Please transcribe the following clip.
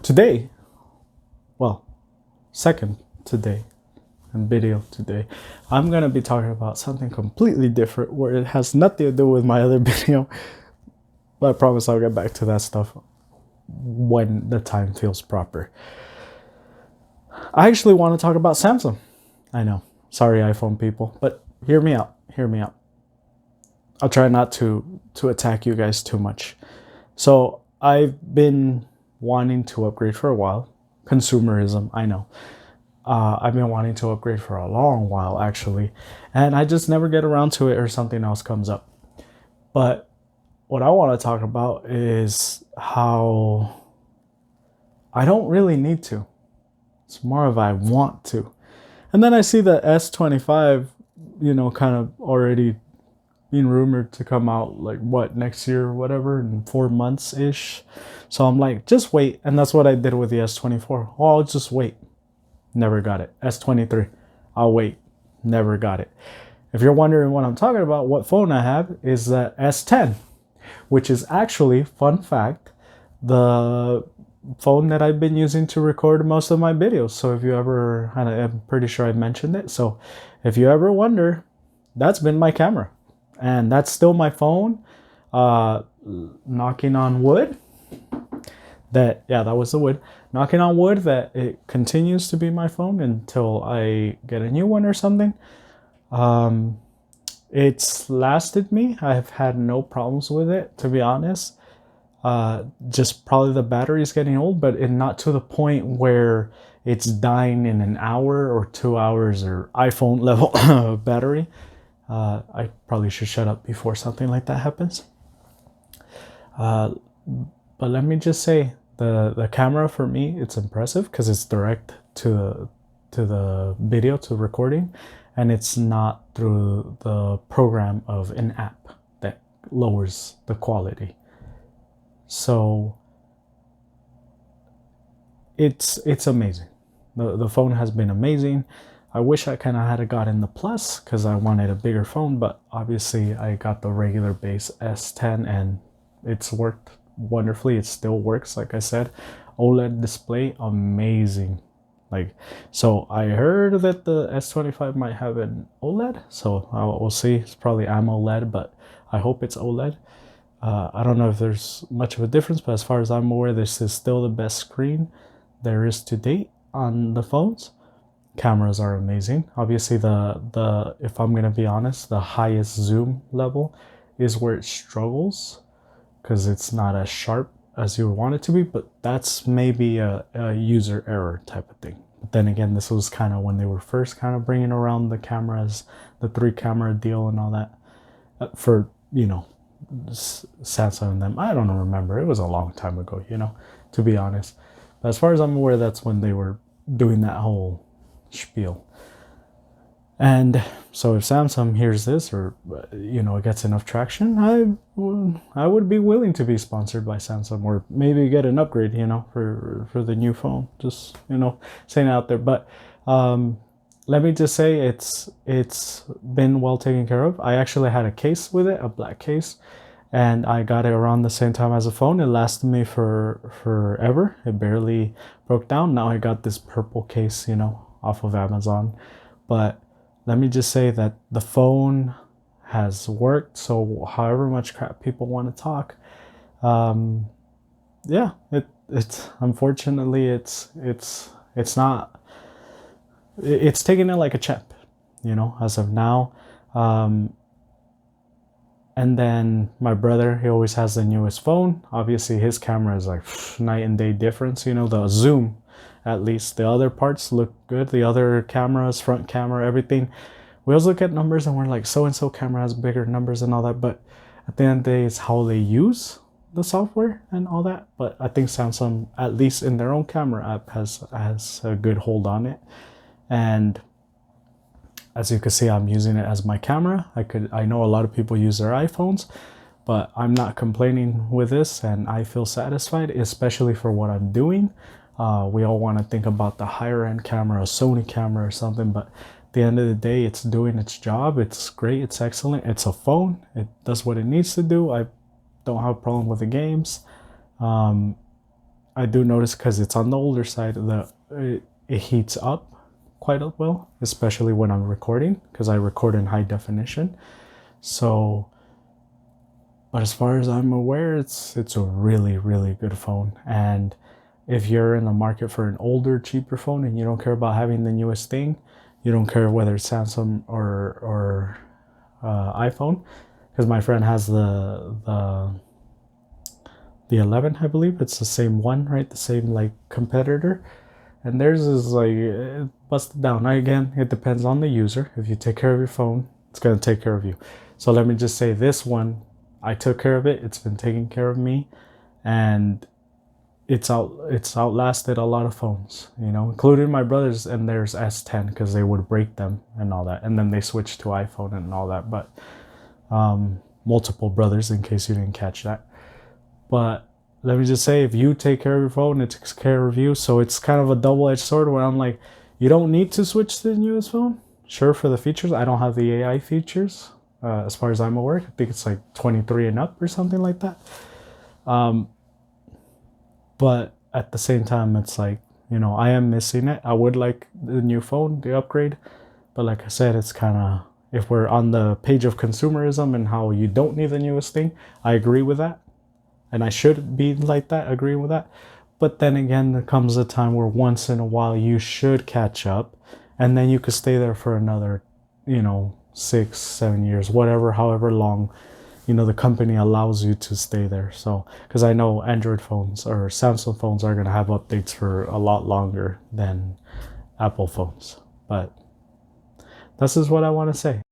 today, well, second today and video today, I'm gonna be talking about something completely different where it has nothing to do with my other video, but I promise I'll get back to that stuff when the time feels proper. I actually want to talk about Samsung. I know, sorry iPhone people, but hear me out, hear me out. I'll try not to attack you guys too much. So I've been wanting to upgrade for a while. Consumerism, I know. I've been wanting to upgrade for a long while, actually. And I just never get around to it or something else comes up. But what I want to talk about is how I don't really need to. It's more of I want to. And then I see the S25, kind of already being rumored to come out like what, next year or whatever, in 4 months ish. So I'm like, just wait. And that's what I did with the S24. Oh, I'll just wait. Never got it. S23, I'll wait. Never got it. If you're wondering what I'm talking about, what phone I have is the S10, which is actually, fun fact, the phone that I've been using to record most of my videos. So if you ever, I'm pretty sure I mentioned it. So if you ever wonder, that's been my camera. And that's still my phone. Knocking on wood. That was the wood. Knocking on wood that it continues to be my phone until I get a new one or something. It's lasted me. I've had no problems with it, to be honest. Just probably the battery's getting old, but not to the point where it's dying in an hour or 2 hours or iPhone level battery. I probably should shut up before something like that happens. But let me just say, the camera for me, it's impressive because it's direct to the video, to recording, and it's not through the program of an app that lowers the quality. So it's amazing. The phone has been amazing. I wish I kind of had gotten the Plus because I wanted a bigger phone, but obviously I got the regular base S10 and it's worked wonderfully. It still works, like I said. OLED display, amazing. So I heard that the S25 might have an OLED, so we'll see. It's probably AMOLED, but I hope it's OLED. I don't know if there's much of a difference, but as far as I'm aware, this is still the best screen there is to date on the phones. Cameras are amazing. Obviously, the if I'm gonna be honest, the highest zoom level is where it struggles because it's not as sharp as you would want it to be, but that's maybe a user error type of thing. But then again, this was kind of when they were first kind of bringing around the cameras, the 3-camera deal and all that for, Samsung and them. I don't remember. It was a long time ago, to be honest. But as far as I'm aware, that's when they were doing that whole spiel. And so if Samsung hears this, or it gets enough traction, I would be willing to be sponsored by Samsung, or maybe get an upgrade, for the new phone. Just saying it out there. But let me just say it's been well taken care of. I actually had a case with it, a black case, and I got it around the same time as a phone. It lasted me for forever. It barely broke down. Now I got this purple case, off of Amazon. But let me just say that the phone has worked. So however much crap people want to talk, it's unfortunately it's not. It's taking it like a champ, as of now. And then my brother, he always has the newest phone. Obviously, his camera is like night and day difference. The zoom, at least. The other parts look good. The other cameras, front camera, everything. We always look at numbers and we're like, so-and-so camera has bigger numbers and all that. But at the end of the day, it's how they use the software and all that. But I think Samsung, at least in their own camera app, has a good hold on it. And as you can see, I'm using it as my camera. I know a lot of people use their iPhones, but I'm not complaining with this, and I feel satisfied, especially for what I'm doing. We all want to think about the higher end camera, a Sony camera or something, but at the end of the day, it's doing its job. It's great. It's excellent. It's a phone. It does what it needs to do. I don't have a problem with the games. I I do notice, because it's on the older side, it heats up quite well, especially when I'm recording, because I record in high definition. So, but as far as I'm aware, it's a really, really good phone. And if you're in the market for an older, cheaper phone and you don't care about having the newest thing, you don't care whether it's Samsung or iPhone, because my friend has the 11, I believe. It's the same one, right? The same like competitor. And theirs is like busted down. Again, it depends on the user. If you take care of your phone, it's going to take care of you. So let me just say, this one, I took care of it. It's been taking care of me, and it's outlasted a lot of phones, you know, including my brothers and theirs S10, because they would break them and all that. And then they switched to iPhone and all that. But multiple brothers, in case you didn't catch that. But let me just say, if you take care of your phone, it takes care of you. So it's kind of a double-edged sword, where I'm like, you don't need to switch to the newest phone. Sure, for the features. I don't have the AI features, as far as I'm aware. I think it's like 23 and up or something like that. But at the same time, it's like, you know, I am missing it. I would like the new phone, the upgrade. But like I said, it's kind of, if we're on the page of consumerism and how you don't need the newest thing, I agree with that. And I should be like that, agreeing with that. But then again, there comes a time where once in a while you should catch up, and then you could stay there for another, you know, 6-7 years, whatever, however long, you know, the company allows you to stay there. So, because I know Android phones or Samsung phones are going to have updates for a lot longer than Apple phones. But this is what I want to say.